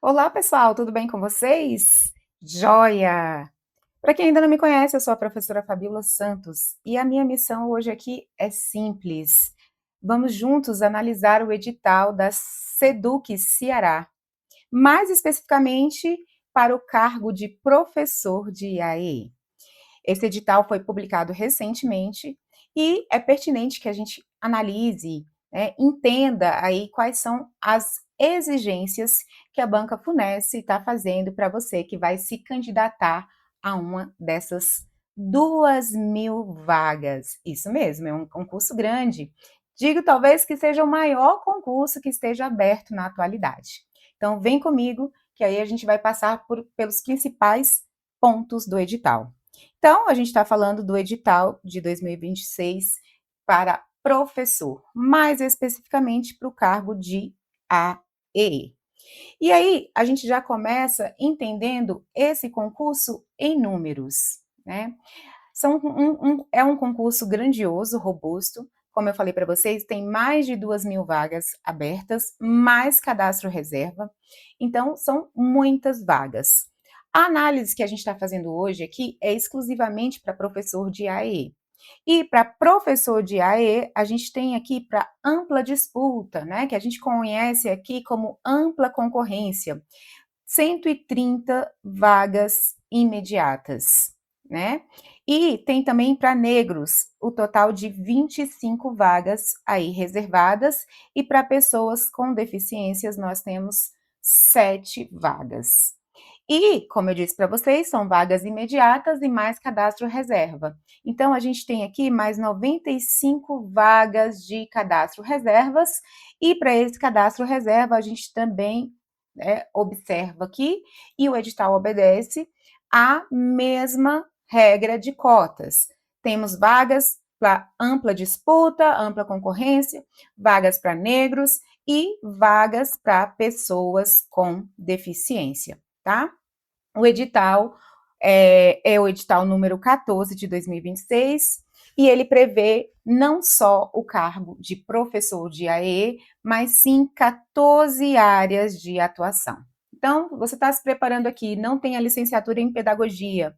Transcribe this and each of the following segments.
Olá, pessoal, tudo bem com vocês? Joia! Para quem ainda não me conhece, eu sou a professora Fabíola Santos e a minha missão hoje aqui é simples. Vamos juntos analisar o edital da Seduc Ceará, mais especificamente para o cargo de professor de IAE. Esse edital foi publicado recentemente e é pertinente que a gente analise, entenda aí quais são as exigências que a banca Funesse está fazendo para você que vai se candidatar a uma dessas 2.000 vagas. Isso mesmo, é um concurso grande. Digo talvez que seja o maior concurso que esteja aberto na atualidade. Então, vem comigo, que aí a gente vai passar pelos principais pontos do edital. Então, a gente está falando do edital de 2026 para professor, mais especificamente para o cargo de AE. E aí, a gente já começa entendendo esse concurso em números, né? É um concurso grandioso, robusto. Como eu falei para vocês, tem mais de 2.000 vagas abertas, mais cadastro reserva. Então, são muitas vagas. A análise que a gente está fazendo hoje aqui é exclusivamente para professor de AE. E para professor de AE, a gente tem aqui para ampla disputa, né? Que a gente conhece aqui como ampla concorrência. 130 vagas imediatas, né? E tem também para negros o total de 25 vagas aí reservadas, e para pessoas com deficiências nós temos 7 vagas. E, como eu disse para vocês, são vagas imediatas e mais cadastro reserva. Então, a gente tem aqui mais 95 vagas de cadastro reservas, e para esse cadastro reserva, a gente também observa aqui, e o edital obedece a mesma regra de cotas. Temos vagas para ampla disputa, ampla concorrência, vagas para negros e vagas para pessoas com deficiência, tá? O edital é o edital número 14 de 2026, e ele prevê não só o cargo de professor de AE, mas sim 14 áreas de atuação. Então, você está se preparando aqui, não tem a licenciatura em pedagogia,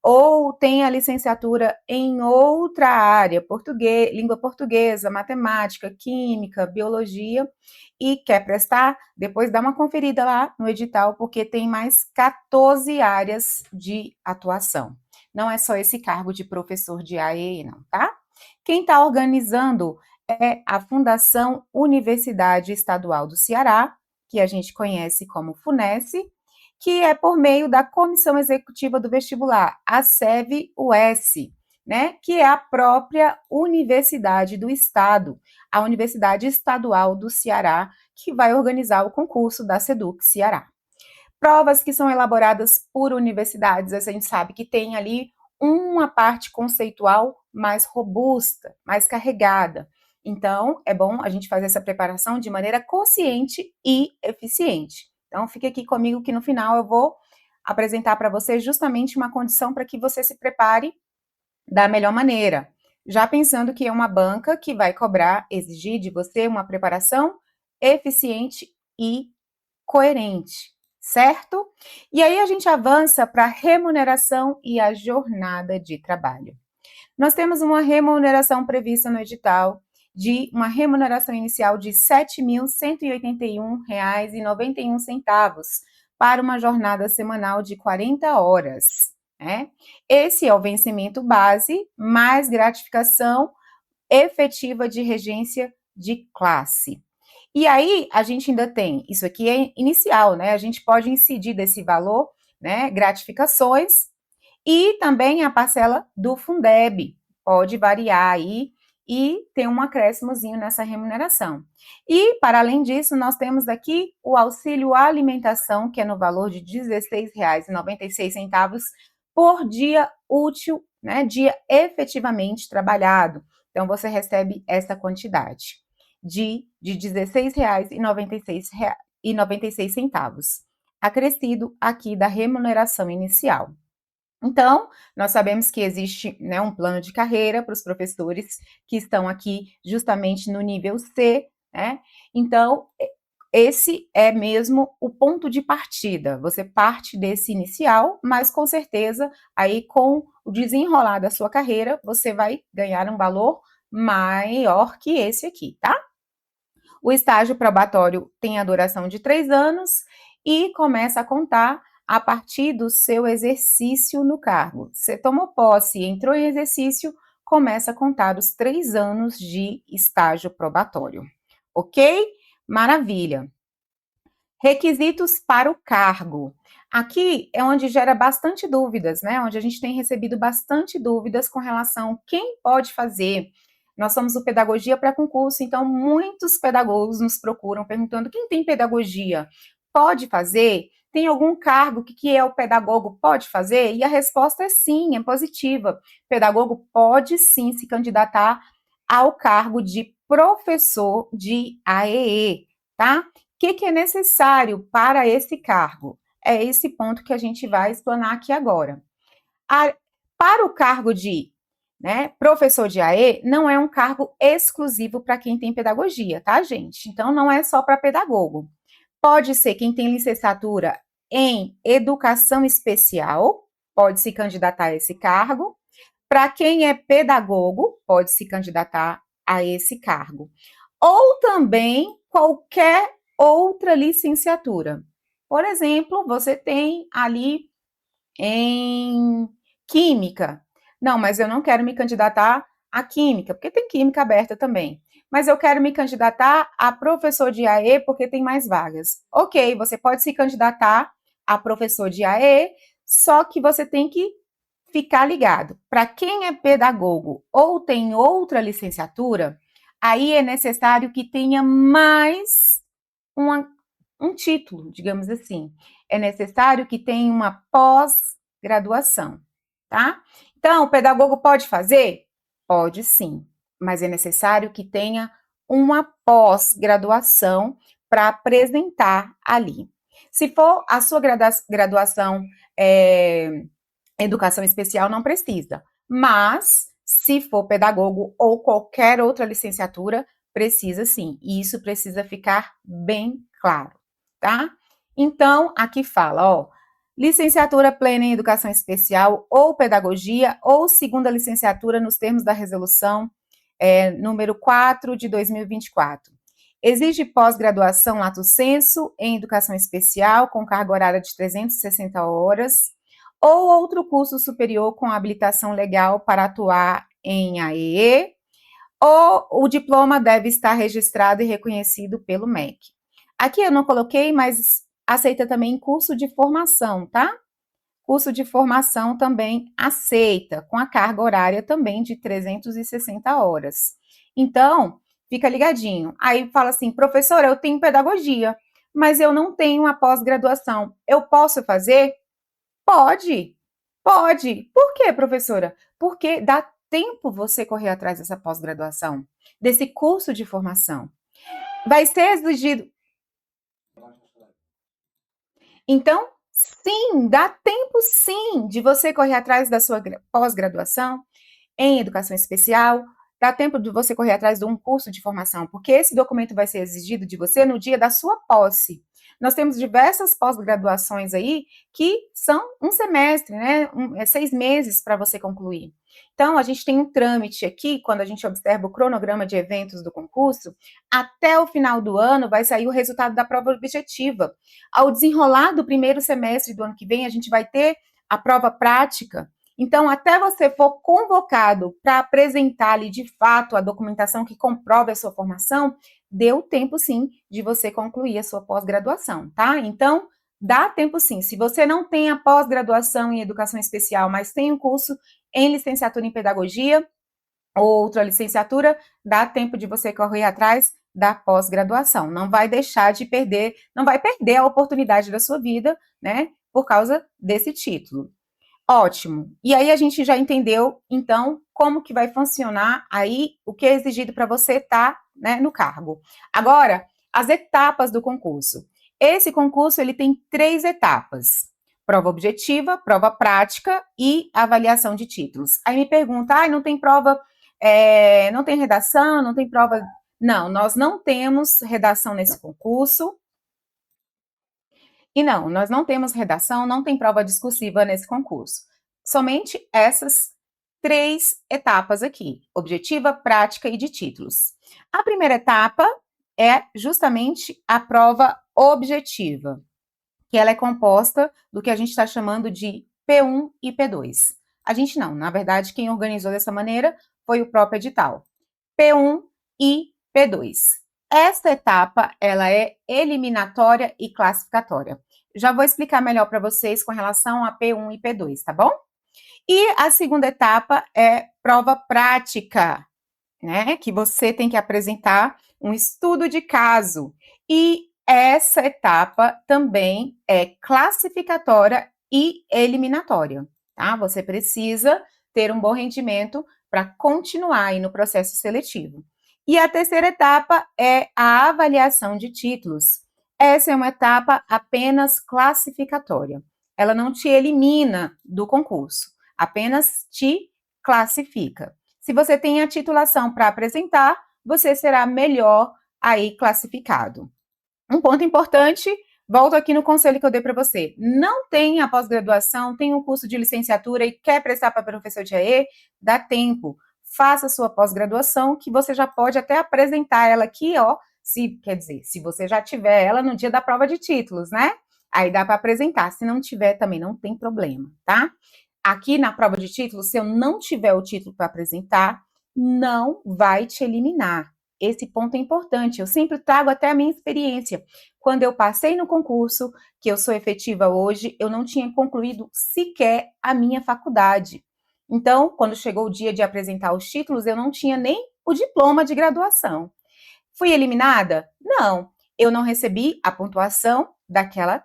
ou tem a licenciatura em outra área, português, língua portuguesa, matemática, química, biologia, e quer prestar, depois dá uma conferida lá no edital, porque tem mais 14 áreas de atuação. Não é só esse cargo de professor de AE, não, tá? Quem está organizando é a Fundação Universidade Estadual do Ceará, que a gente conhece como FUNESE, que é por meio da Comissão Executiva do Vestibular, a SEV-US, né, que é a própria Universidade do Estado, a Universidade Estadual do Ceará, que vai organizar o concurso da Seduc Ceará. Provas que são elaboradas por universidades, a gente sabe que tem ali uma parte conceitual mais robusta, mais carregada. Então, é bom a gente fazer essa preparação de maneira consciente e eficiente. Então, fique aqui comigo que no final eu vou apresentar para você justamente uma condição para que você se prepare da melhor maneira, já pensando que é uma banca que vai cobrar, exigir de você uma preparação eficiente e coerente, certo? E aí a gente avança para a remuneração e a jornada de trabalho. Nós temos uma remuneração prevista no edital de uma remuneração inicial de R$ 7.181,91 para uma jornada semanal de 40 horas. Né? Esse é o vencimento base, mais gratificação efetiva de regência de classe. E aí, a gente ainda tem, isso aqui é inicial, né? A gente pode incidir desse valor, né? Gratificações, e também a parcela do Fundeb, pode variar aí e ter um acréscimozinho nessa remuneração. E, para além disso, nós temos aqui o auxílio alimentação, que é no valor de R$ 16,96 por dia útil, né, dia efetivamente trabalhado. Então, você recebe essa quantidade de R$ 16,96, acrescido aqui da remuneração inicial. Então, nós sabemos que existe, né, um plano de carreira para os professores que estão aqui justamente no nível C, né? Então, esse é mesmo o ponto de partida. Você parte desse inicial, mas com certeza, aí com o desenrolar da sua carreira, você vai ganhar um valor maior que esse aqui, tá? O estágio probatório tem a duração de 3 anos e começa a contar a partir do seu exercício no cargo. Você tomou posse, entrou em exercício, começa a contar os 3 anos de estágio probatório. Ok? Maravilha. Requisitos para o cargo. Aqui é onde gera bastante dúvidas, né? Onde a gente tem recebido bastante dúvidas com relação a quem pode fazer. Nós somos o Pedagogia para Concurso, então muitos pedagogos nos procuram perguntando: quem tem pedagogia pode fazer? Tem algum cargo que é o pedagogo pode fazer? E a resposta é sim, é positiva. Pedagogo pode sim se candidatar ao cargo de professor de AEE, tá? Que é necessário para esse cargo? É esse ponto que a gente vai explanar aqui agora. Para o cargo de professor de AE, não é um cargo exclusivo para quem tem pedagogia, tá, gente? Então, não é só para pedagogo. Pode ser quem tem licenciatura em educação especial, pode se candidatar a esse cargo. Para quem é pedagogo, pode se candidatar a esse cargo. Ou também qualquer outra licenciatura. Por exemplo, você tem ali em química. Não, mas eu não quero me candidatar a química, porque tem química aberta também. Mas eu quero me candidatar a professor de AE porque tem mais vagas. Ok, você pode se candidatar a professor de AE, só que você tem que ficar ligado. Para quem é pedagogo ou tem outra licenciatura, aí é necessário que tenha mais um título, digamos assim. É necessário que tenha uma pós-graduação, tá? Então, o pedagogo pode fazer? Pode sim, mas é necessário que tenha uma pós-graduação para apresentar ali. Se for a sua graduação educação especial, não precisa, mas se for pedagogo ou qualquer outra licenciatura, precisa sim, e isso precisa ficar bem claro, tá? Então, aqui fala, ó, licenciatura plena em educação especial ou pedagogia ou segunda licenciatura nos termos da resolução número 4 de 2024. Exige pós-graduação lato sensu em educação especial com carga horária de 360 horas ou outro curso superior com habilitação legal para atuar em AEE, ou o diploma deve estar registrado e reconhecido pelo MEC. Aqui eu não coloquei, mas aceita também curso de formação, tá? Curso de formação também aceita, com a carga horária também de 360 horas. Então, fica ligadinho. Aí fala assim, professora, eu tenho pedagogia, mas eu não tenho uma pós-graduação. Eu posso fazer? Pode, pode. Por quê, professora? Porque dá tempo você correr atrás dessa pós-graduação, desse curso de formação. Vai ser exigido. Então, sim, dá tempo sim de você correr atrás da sua pós-graduação em educação especial, dá tempo de você correr atrás de um curso de formação, porque esse documento vai ser exigido de você no dia da sua posse. Nós temos diversas pós-graduações aí que são um semestre, né? 6 meses para você concluir. Então, a gente tem um trâmite aqui, quando a gente observa o cronograma de eventos do concurso, até o final do ano vai sair o resultado da prova objetiva. Ao desenrolar do primeiro semestre do ano que vem, a gente vai ter a prova prática. Então, até você for convocado para apresentar ali de fato a documentação que comprove a sua formação, deu tempo sim de você concluir a sua pós-graduação, tá? Então, dá tempo sim. Se você não tem a pós-graduação em educação especial, mas tem um curso em licenciatura em pedagogia ou outra licenciatura, dá tempo de você correr atrás da pós-graduação. Não vai deixar de perder, não vai perder a oportunidade da sua vida, né, por causa desse título. Ótimo. E aí a gente já entendeu, então, como que vai funcionar aí o que é exigido para você estar, né, no cargo. Agora, as etapas do concurso. Esse concurso, ele tem 3 etapas. Prova objetiva, prova prática e avaliação de títulos. Aí me pergunta, não tem prova, não tem redação, não tem prova Não, nós não temos redação nesse concurso. E não, nós não temos redação, não tem prova discursiva nesse concurso. Somente essas 3 etapas aqui: objetiva, prática e de títulos. A primeira etapa é justamente a prova objetiva, que ela é composta do que a gente está chamando de P1 e P2. A gente não, na verdade, quem organizou dessa maneira foi o próprio edital. P1 e P2. Esta etapa, ela é eliminatória e classificatória. Já vou explicar melhor para vocês com relação a P1 e P2, tá bom? E a segunda etapa é prova prática, né? Que você tem que apresentar um estudo de caso. E essa etapa também é classificatória e eliminatória, tá? Você precisa ter um bom rendimento para continuar aí no processo seletivo. E a terceira etapa é a avaliação de títulos. Essa é uma etapa apenas classificatória. Ela não te elimina do concurso, apenas te classifica. Se você tem a titulação para apresentar, você será melhor aí classificado. Um ponto importante, volto aqui no conselho que eu dei para você. Não tem a pós-graduação, tem um curso de licenciatura e quer prestar para professor de AE, dá tempo. Faça a sua pós-graduação, que você já pode até apresentar ela aqui, ó. Quer dizer, se você já tiver ela no dia da prova de títulos, né? Aí dá para apresentar. Se não tiver, também não tem problema, tá? Aqui na prova de título, se eu não tiver o título para apresentar, não vai te eliminar. Esse ponto é importante. Eu sempre trago até a minha experiência. Quando eu passei no concurso, que eu sou efetiva hoje, eu não tinha concluído sequer a minha faculdade. Então, quando chegou o dia de apresentar os títulos, eu não tinha nem o diploma de graduação. Fui eliminada? Não. Eu não recebi a pontuação daquela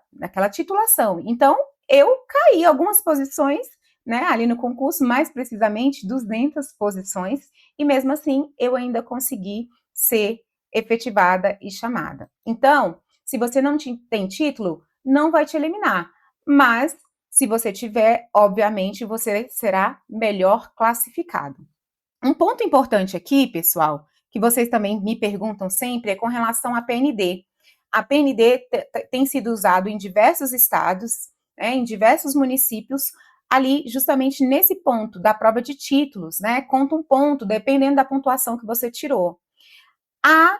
titulação. Então, eu caí algumas posições, né, ali no concurso, mais precisamente 200 posições, e mesmo assim eu ainda consegui ser efetivada e chamada. Então, se você não tem título, não vai te eliminar, mas se você tiver, obviamente, você será melhor classificado. Um ponto importante aqui, pessoal, que vocês também me perguntam sempre, é com relação à PND. A PND tem sido usado em diversos estados, né, em diversos municípios, ali justamente nesse ponto da prova de títulos, né? Conta um ponto, dependendo da pontuação que você tirou. A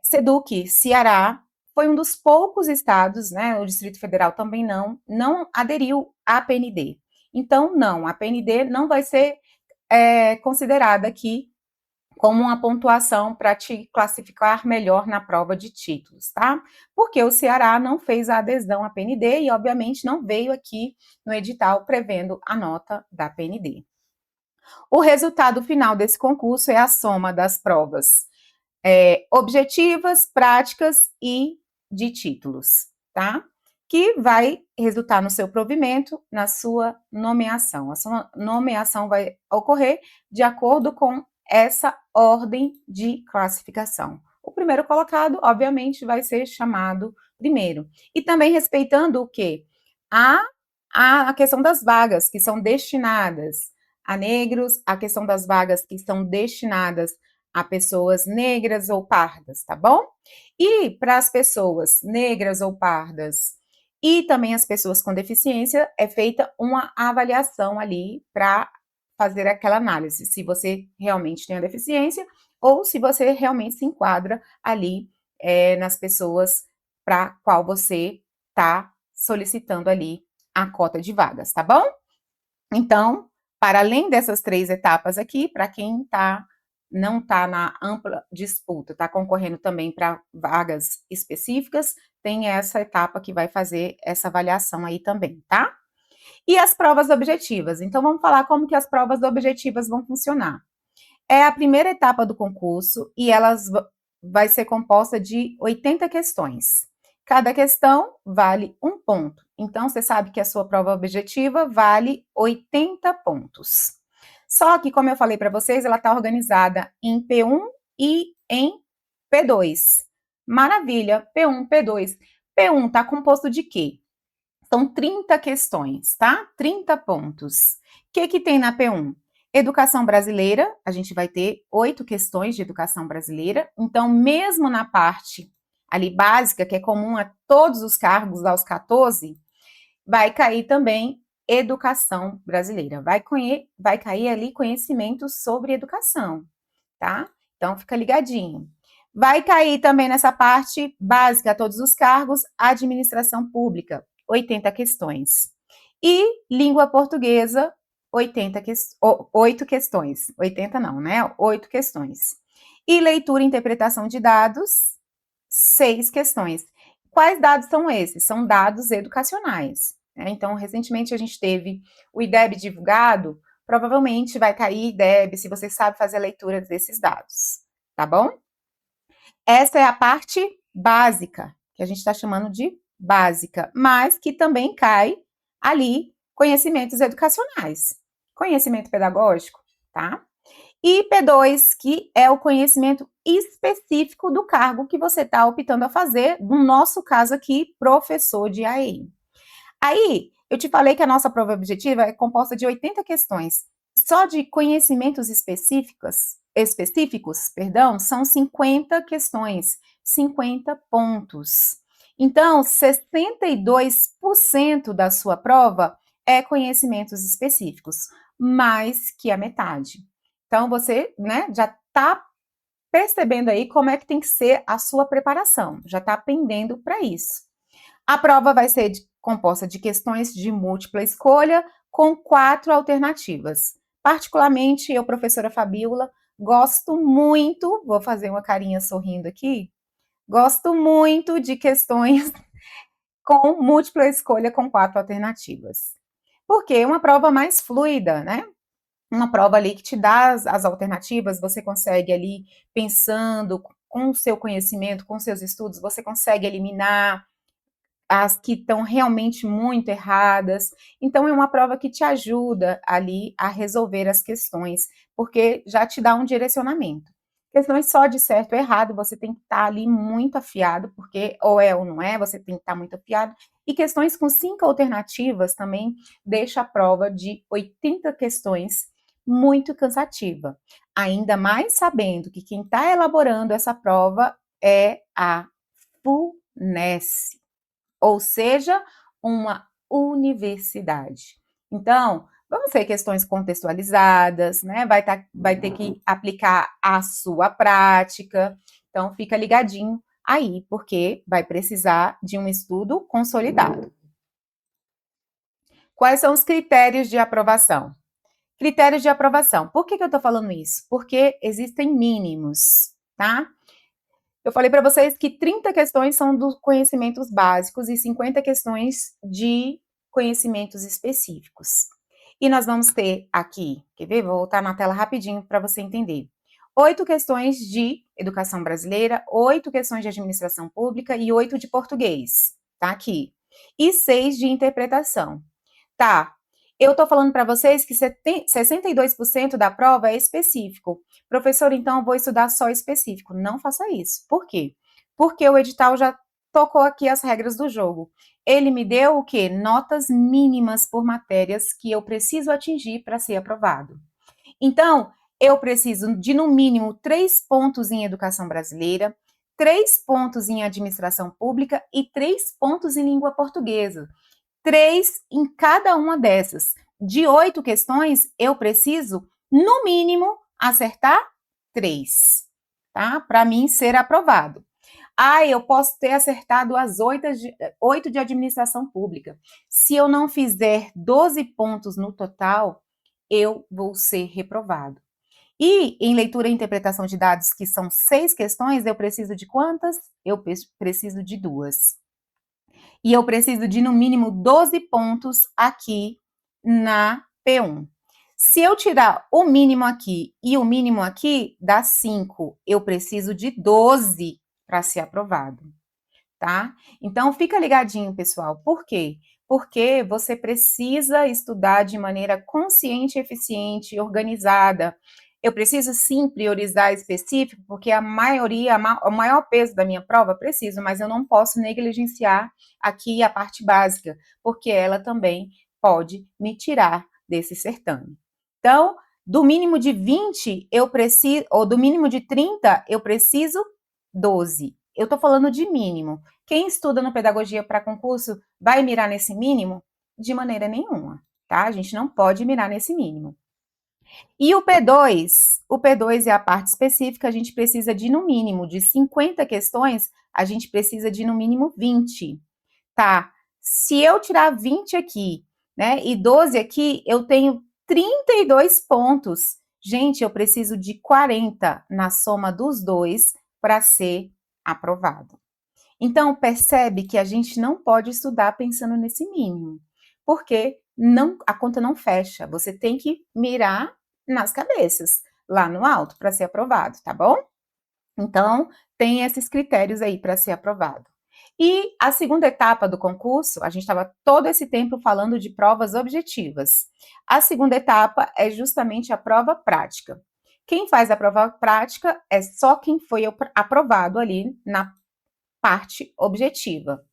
SEDUC, Ceará, foi um dos poucos estados, né? O Distrito Federal também não aderiu à PND. Então, não, a PND não vai ser considerada aqui como uma pontuação para te classificar melhor na prova de títulos, tá? Porque o Ceará não fez a adesão à PND e, obviamente, não veio aqui no edital prevendo a nota da PND. O resultado final desse concurso é a soma das provas objetivas, práticas e de títulos, tá? Que vai resultar no seu provimento, na sua nomeação. A sua nomeação vai ocorrer de acordo com essa ordem de classificação. O primeiro colocado, obviamente, vai ser chamado primeiro. E também respeitando o quê? A questão das vagas que são destinadas a negros, a questão das vagas que são destinadas a pessoas negras ou pardas, tá bom? E para as pessoas negras ou pardas e também as pessoas com deficiência, é feita uma avaliação ali para fazer aquela análise, se você realmente tem a deficiência ou se você realmente se enquadra ali nas pessoas para qual você está solicitando ali a cota de vagas, tá bom? Então, para além dessas 3 etapas aqui, para quem não está na ampla disputa, está concorrendo também para vagas específicas, tem essa etapa que vai fazer essa avaliação aí também, tá? E as provas objetivas? Então, vamos falar como que as provas objetivas vão funcionar. É a primeira etapa do concurso e elas vai ser composta de 80 questões. Cada questão vale 1 ponto. Então, você sabe que a sua prova objetiva vale 80 pontos. Só que, como eu falei para vocês, ela está organizada em P1 e em P2. Maravilha, P1, P2. P1 está composto de quê? São 30 questões, tá? 30 pontos. O que tem na P1? Educação brasileira, a gente vai ter 8 questões de educação brasileira, então mesmo na parte ali básica, que é comum a todos os cargos aos 14, vai cair também educação brasileira, vai cair ali conhecimento sobre educação, tá? Então fica ligadinho. Vai cair também nessa parte básica a todos os cargos, administração pública, 80 questões. E língua portuguesa, 8 questões. 80 não, né? 8 questões. E leitura e interpretação de dados, 6 questões. Quais dados são esses? São dados educacionais. Né? Então, recentemente a gente teve o IDEB divulgado, provavelmente vai cair IDEB, se você sabe fazer a leitura desses dados, tá bom? Essa é a parte básica, que a gente está chamando de básica, mas que também cai ali conhecimentos educacionais, conhecimento pedagógico, tá? E P2, que é o conhecimento específico do cargo que você está optando a fazer, no nosso caso aqui, professor de AEI. Aí, eu te falei que a nossa prova objetiva é composta de 80 questões. Só de conhecimentos específicos, são 50 questões, 50 pontos. Então, 62% da sua prova é conhecimentos específicos, mais que a metade. Então, você, né, já está percebendo aí como é que tem que ser a sua preparação, já está pendendo para isso. A prova vai ser composta de questões de múltipla escolha com 4 alternativas. Particularmente, eu, professora Fabíola, gosto muito, vou fazer uma carinha sorrindo aqui, gosto muito de questões com múltipla escolha com 4 alternativas. Porque é uma prova mais fluida, né? Uma prova ali que te dá as alternativas, você consegue ali, pensando com o seu conhecimento, com seus estudos, você consegue eliminar as que estão realmente muito erradas. Então, é uma prova que te ajuda ali a resolver as questões, porque já te dá um direcionamento. Questões só de certo ou errado, você tem que estar ali muito afiado, porque ou é ou não é, você tem que estar muito afiado. E questões com 5 alternativas também deixa a prova de 80 questões muito cansativa. Ainda mais sabendo que quem está elaborando essa prova é a FUNESC, ou seja, uma universidade. Então, vamos ter questões contextualizadas, né? Vai ter que aplicar a sua prática. Então, fica ligadinho aí, porque vai precisar de um estudo consolidado. Quais são os critérios de aprovação? Critérios de aprovação. Por que eu estou falando isso? Porque existem mínimos, tá? Eu falei para vocês que 30 questões são dos conhecimentos básicos e 50 questões de conhecimentos específicos. E nós vamos ter aqui, quer ver? Vou voltar na tela rapidinho para você entender. 8 questões de educação brasileira, 8 questões de administração pública e 8 de português, tá aqui. E 6 de interpretação. Tá, eu estou falando para vocês que 62% da prova é específico. Professor, então eu vou estudar só específico. Não faça isso. Por quê? Porque o edital já tocou aqui as regras do jogo. Ele me deu o quê? Notas mínimas por matérias que eu preciso atingir para ser aprovado. Então, eu preciso de no mínimo 3 pontos em educação brasileira, 3 pontos em administração pública e 3 pontos em língua portuguesa. 3 em cada uma dessas. De 8 questões, eu preciso, no mínimo, acertar 3, tá? Para mim ser aprovado. Ah, eu posso ter acertado as 8 de administração pública. Se eu não fizer 12 pontos no total, eu vou ser reprovado. E em leitura e interpretação de dados, que são 6 questões, eu preciso de quantas? Eu preciso de 2. E eu preciso de no mínimo 12 pontos aqui na P1. Se eu tirar o mínimo aqui e o mínimo aqui, dá 5. Eu preciso de 12 para ser aprovado, tá? Então, fica ligadinho, pessoal. Por quê? Porque você precisa estudar de maneira consciente, eficiente, organizada. Eu preciso sim priorizar específico, porque a maioria, o maior peso da minha prova, preciso, mas eu não posso negligenciar aqui a parte básica, porque ela também pode me tirar desse certame. Então, Do mínimo de 20, eu preciso, ou do mínimo de 30, eu preciso 12. Eu estou falando de mínimo. Quem estuda no Pedagogia para Concurso vai mirar nesse mínimo? De maneira nenhuma, tá? A gente não pode mirar nesse mínimo. E o P2? O P2 é a parte específica, a gente precisa de no mínimo de 50 questões, a gente precisa de no mínimo 20. Tá, se eu tirar 20 aqui, né, e 12 aqui, eu tenho 32 pontos. Gente, eu preciso de 40 na soma dos dois para ser aprovado. Então, percebe que a gente não pode estudar pensando nesse mínimo, porque não, a conta não fecha. Você tem que mirar nas cabeças, lá no alto, para ser aprovado, tá bom? Então, tem esses critérios aí para ser aprovado. E a segunda etapa do concurso, a gente estava todo esse tempo falando de provas objetivas. A segunda etapa é justamente a prova prática. Quem faz a prova prática é só quem foi aprovado ali na parte objetiva.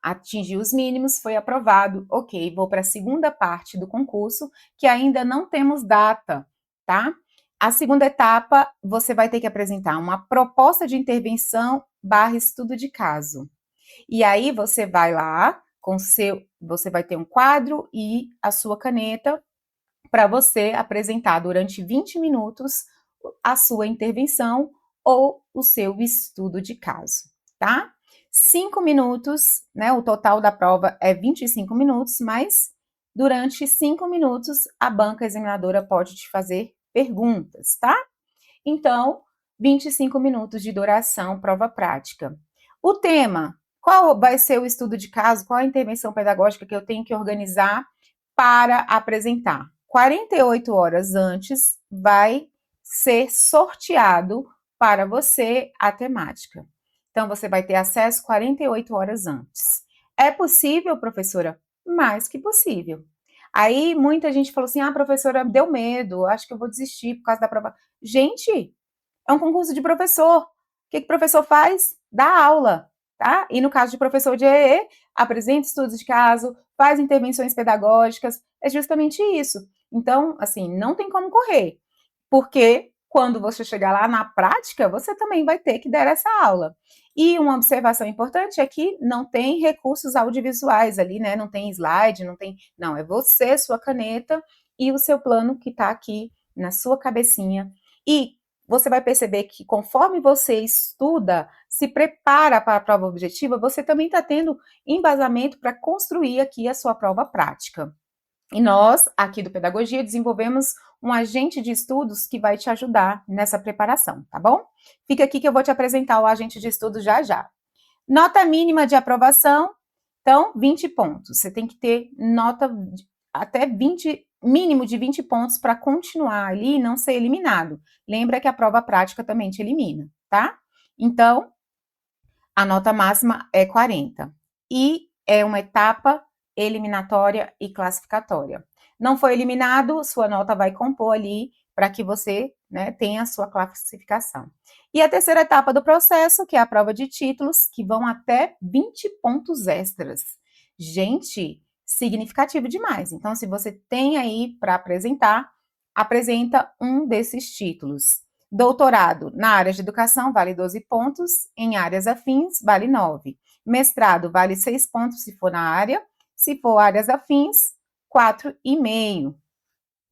Atingiu os mínimos, foi aprovado, ok, vou para a segunda parte do concurso, que ainda não temos data, tá? A segunda etapa, você vai ter que apresentar uma proposta de intervenção barra estudo de caso. E aí você vai lá com você vai ter um quadro e a sua caneta para você apresentar durante 20 minutos a sua intervenção ou o seu estudo de caso, tá? 5 minutos, né? O total da prova é 25 minutos, mas durante 5 minutos a banca examinadora pode te fazer perguntas, tá? Então, 25 minutos de duração, prova prática. O tema, qual vai ser o estudo de caso, qual a intervenção pedagógica que eu tenho que organizar para apresentar? 48 horas antes vai ser sorteado para você a temática. Então, você vai ter acesso 48 horas antes. É possível, professora? Mais que possível. Aí, muita gente falou assim, professora, deu medo, acho que eu vou desistir por causa da prova. Gente, é um concurso de professor. O que o professor faz? Dá aula, tá? E no caso de professor de EE, apresenta estudos de caso, faz intervenções pedagógicas, é justamente isso. Então, assim, não tem como correr, porque quando você chegar lá na prática, você também vai ter que dar essa aula. E uma observação importante é que não tem recursos audiovisuais ali, né? Não tem slide, não tem. Não, é você, sua caneta e o seu plano que está aqui na sua cabecinha. E você vai perceber que conforme você estuda, se prepara para a prova objetiva, você também está tendo embasamento para construir aqui a sua prova prática. E nós, aqui do Pedagogia, desenvolvemos um agente de estudos que vai te ajudar nessa preparação, tá bom? Fica aqui que eu vou te apresentar o agente de estudos já já. Nota mínima de aprovação, então, 20 pontos. Você tem que ter nota até 20, mínimo de 20 pontos para continuar ali e não ser eliminado. Lembra que a prova prática também te elimina, tá? Então, a nota máxima é 40. E é uma etapa eliminatória e classificatória. Não foi eliminado, sua nota vai compor ali para que você, né, tenha a sua classificação. E a terceira etapa do processo, que é a prova de títulos, que vão até 20 pontos extras. Gente, significativo demais. Então, se você tem aí para apresentar, apresenta um desses títulos. Doutorado na área de educação vale 12 pontos, em áreas afins vale 9. Mestrado vale 6 pontos se for na área, se for áreas afins, 4,5.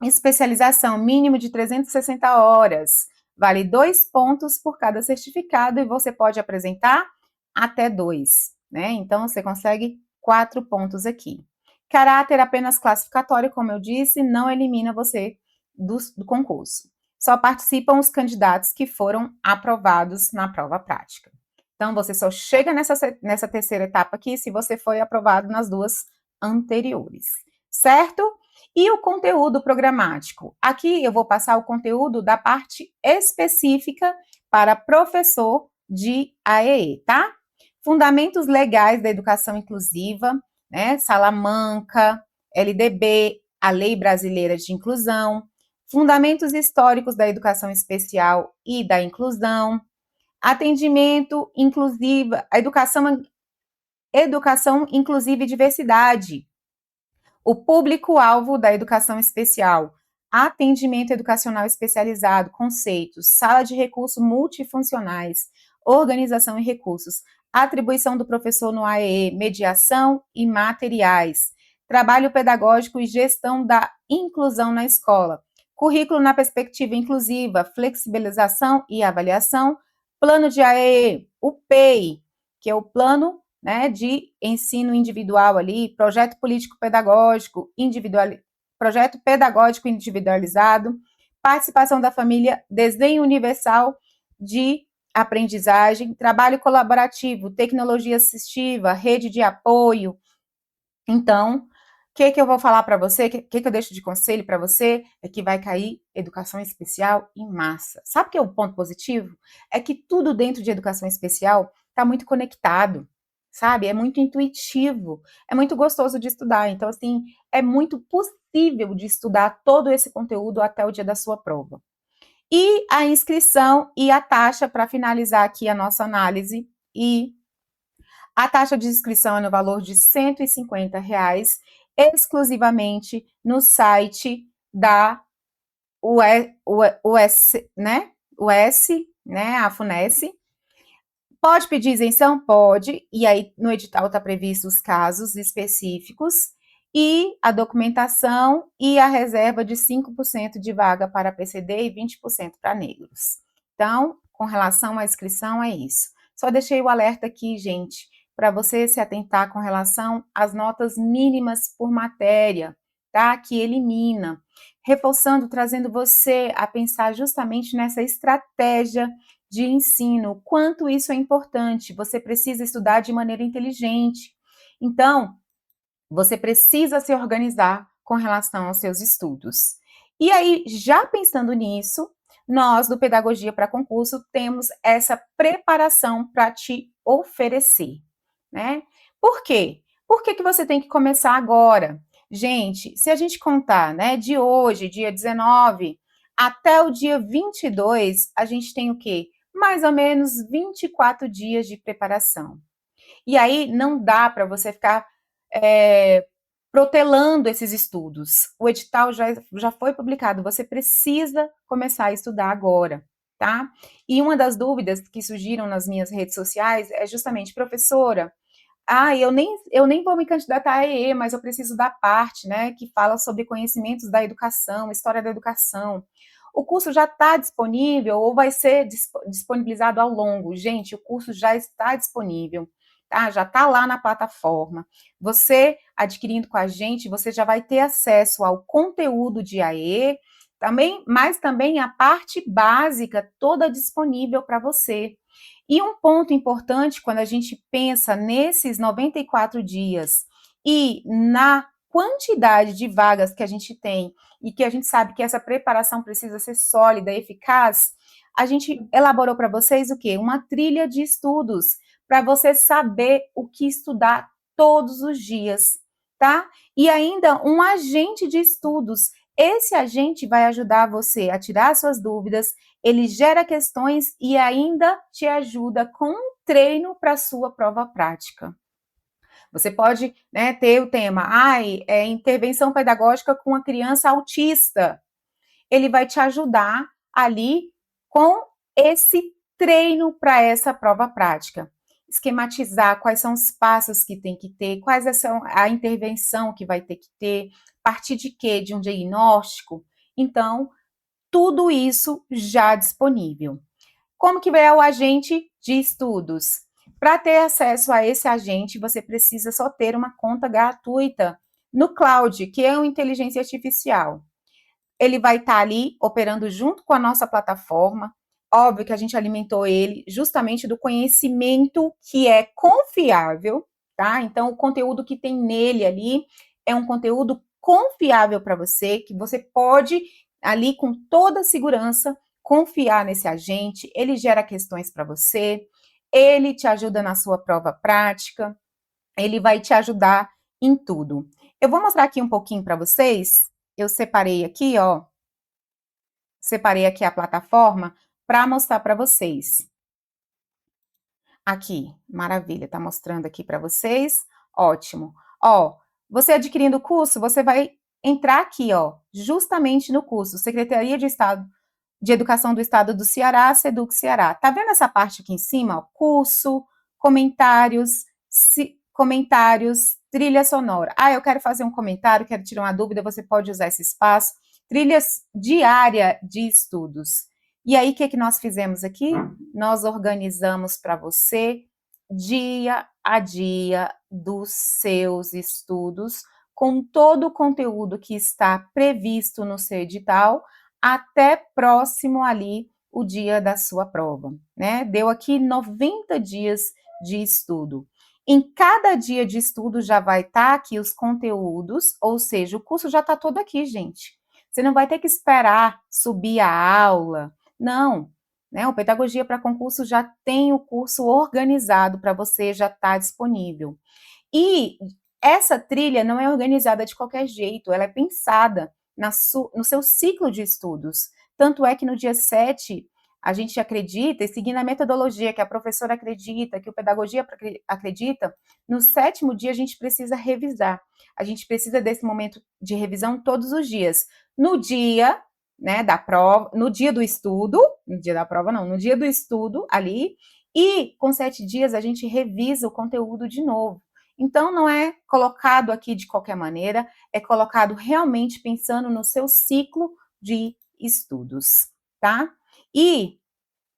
Especialização mínimo de 360 horas, vale 2 pontos por cada certificado e você pode apresentar até 2, né? Então você consegue 4 pontos aqui. Caráter apenas classificatório, como eu disse, não elimina você do concurso. Só participam os candidatos que foram aprovados na prova prática. Então, você só chega nessa terceira etapa aqui se você foi aprovado nas duas anteriores, certo? E o conteúdo programático? Aqui eu vou passar o conteúdo da parte específica para professor de AEE, tá? Fundamentos legais da educação inclusiva, né? Salamanca, LDB, a Lei Brasileira de Inclusão, fundamentos históricos da educação especial e da inclusão, atendimento inclusivo, educação inclusiva e diversidade, o público-alvo da educação especial, atendimento educacional especializado, conceitos, sala de recursos multifuncionais, organização e recursos, atribuição do professor no AEE, mediação e materiais, trabalho pedagógico e gestão da inclusão na escola, currículo na perspectiva inclusiva, flexibilização e avaliação, plano de AEE, o PEI, que é o plano, né, de ensino individual ali, projeto político pedagógico projeto pedagógico individualizado, participação da família, desenho universal de aprendizagem, trabalho colaborativo, tecnologia assistiva, rede de apoio. Então, o que eu vou falar para você, o que eu deixo de conselho para você, é que vai cair educação especial em massa. Sabe o que é o ponto positivo? É que tudo dentro de educação especial está muito conectado, sabe? É muito intuitivo, é muito gostoso de estudar. Então, assim, é muito possível de estudar todo esse conteúdo até o dia da sua prova. E a inscrição e a taxa, para finalizar aqui a nossa análise, e a taxa de inscrição é no valor de R$ 150, exclusivamente no site da US, né? US, né? A FUNESC. Pode pedir isenção? Pode, e aí no edital está previsto os casos específicos, e a documentação e a reserva de 5% de vaga para PCD e 20% para negros. Então, com relação à inscrição, é isso. Só deixei o alerta aqui, gente, para você se atentar com relação às notas mínimas por matéria, tá? Que elimina. Reforçando, trazendo você a pensar justamente nessa estratégia de ensino, quanto isso é importante. Você precisa estudar de maneira inteligente. Então, você precisa se organizar com relação aos seus estudos. E aí, já pensando nisso, nós do Pedagogia para Concurso temos essa preparação para te oferecer, né? Por quê? Por que você tem que começar agora? Gente, se a gente contar, né, de hoje, dia 19, até o dia 22, a gente tem o quê? Mais ou menos 24 dias de preparação. E aí não dá para você ficar protelando esses estudos. O edital já foi publicado, você precisa começar a estudar agora, tá? E uma das dúvidas que surgiram nas minhas redes sociais é justamente, professora, eu nem vou me candidatar a EE, mas eu preciso da parte, né, que fala sobre conhecimentos da educação, história da educação. O curso já está disponível ou vai ser disponibilizado ao longo? Gente, o curso já está disponível, tá? Já está lá na plataforma. Você adquirindo com a gente, você já vai ter acesso ao conteúdo de AE, também, mas também a parte básica toda disponível para você. E um ponto importante quando a gente pensa nesses 94 dias e na quantidade de vagas que a gente tem e que a gente sabe que essa preparação precisa ser sólida, eficaz, a gente elaborou para vocês o quê? Uma trilha de estudos para você saber o que estudar todos os dias, tá? E ainda um agente de estudos. Esse agente vai ajudar você a tirar suas dúvidas, ele gera questões e ainda te ajuda com um treino para a sua prova prática. Você pode, né, ter o tema, intervenção pedagógica com a criança autista. Ele vai te ajudar ali com esse treino para essa prova prática. Esquematizar quais são os passos que tem que ter, quais são a intervenção que vai ter que ter, partir de quê? De um diagnóstico? Então, tudo isso já disponível. Como que é o agente de estudos? Para ter acesso a esse agente, você precisa só ter uma conta gratuita no cloud, que é uma inteligência artificial. Ele vai estar ali operando junto com a nossa plataforma. Óbvio que a gente alimentou ele justamente do conhecimento que é confiável, tá? Então, o conteúdo que tem nele ali é um conteúdo confiável para você, que você pode ali com toda segurança confiar nesse agente. Ele gera questões para você, ele te ajuda na sua prova prática, ele vai te ajudar em tudo. Eu vou mostrar aqui um pouquinho para vocês. Eu separei aqui, ó, separei aqui a plataforma para mostrar para vocês. Aqui, maravilha, tá mostrando aqui para vocês. Ótimo. Ó, você adquirindo o curso, você vai entrar aqui, ó, justamente no curso Secretaria de Estado de Educação do Estado do Ceará, Seduc Ceará. Tá vendo essa parte aqui em cima? Ó? Curso, comentários, trilha sonora. Ah, eu quero fazer um comentário, quero tirar uma dúvida, você pode usar esse espaço. Trilhas diária de estudos. E aí, o que nós fizemos aqui? Nós organizamos para você dia a dia dos seus estudos, com todo o conteúdo que está previsto no seu edital, até próximo ali o dia da sua prova, né? Deu aqui 90 dias de estudo. Em cada dia de estudo já vai estar aqui os conteúdos, ou seja, o curso já está todo aqui, gente. Você não vai ter que esperar subir a aula, não. Né? O Pedagogia para Concurso já tem o curso organizado para você, já está disponível. E essa trilha não é organizada de qualquer jeito, ela é pensada no seu ciclo de estudos. Tanto é que no dia 7, a gente acredita, e seguindo a metodologia que a professora acredita, que o Pedagogia acredita, no 7º dia a gente precisa revisar. A gente precisa desse momento de revisão todos os dias. No dia, né, da prova, no dia do estudo, no dia da prova não, no dia do estudo ali, e com 7 dias a gente revisa o conteúdo de novo. Então, não é colocado aqui de qualquer maneira, é colocado realmente pensando no seu ciclo de estudos, tá? E,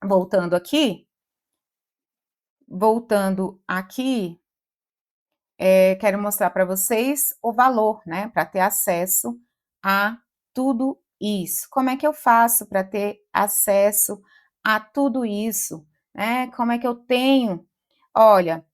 voltando aqui, quero mostrar para vocês o valor, né, para ter acesso a tudo isso. Como é que eu faço para ter acesso a tudo isso, né? Como é que eu tenho? Olha,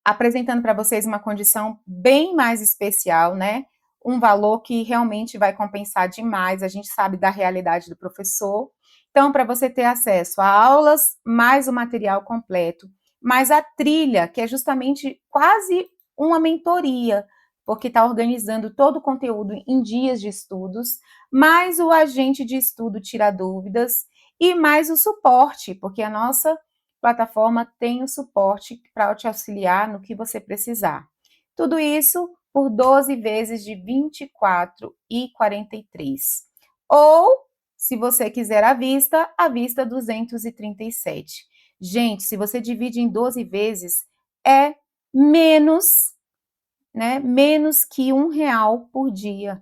apresentando para vocês uma condição bem mais especial, né? Um valor que realmente vai compensar demais, a gente sabe da realidade do professor. Então, para você ter acesso a aulas, mais o material completo, mais a trilha, que é justamente quase uma mentoria, porque está organizando todo o conteúdo em dias de estudos, mais o agente de estudo tira dúvidas e mais o suporte, porque a nossa plataforma tem o suporte para te auxiliar no que você precisar. Tudo isso por 12 vezes de 24,43. Ou, se você quiser à vista 237. Gente, se você divide em 12 vezes, é menos, né? Menos que R$ 1 por dia.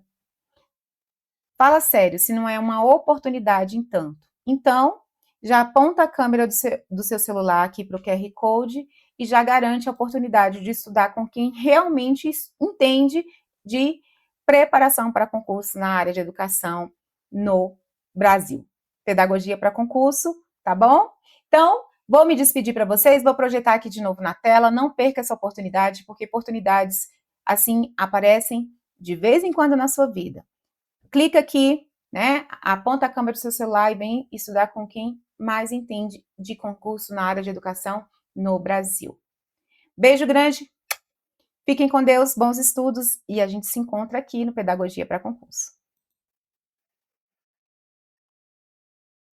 Fala sério, se não é uma oportunidade em tanto. Então, já aponta a câmera do seu celular aqui para o QR Code e já garante a oportunidade de estudar com quem realmente entende de preparação para concurso na área de educação no Brasil. Pedagogia para concurso, tá bom? Então, vou me despedir para vocês, vou projetar aqui de novo na tela, não perca essa oportunidade, porque oportunidades assim aparecem de vez em quando na sua vida. Clica aqui, né? Aponta a câmera do seu celular e vem estudar com quem mais entende de concurso na área de educação no Brasil. Beijo grande, fiquem com Deus, bons estudos e a gente se encontra aqui no Pedagogia para Concurso.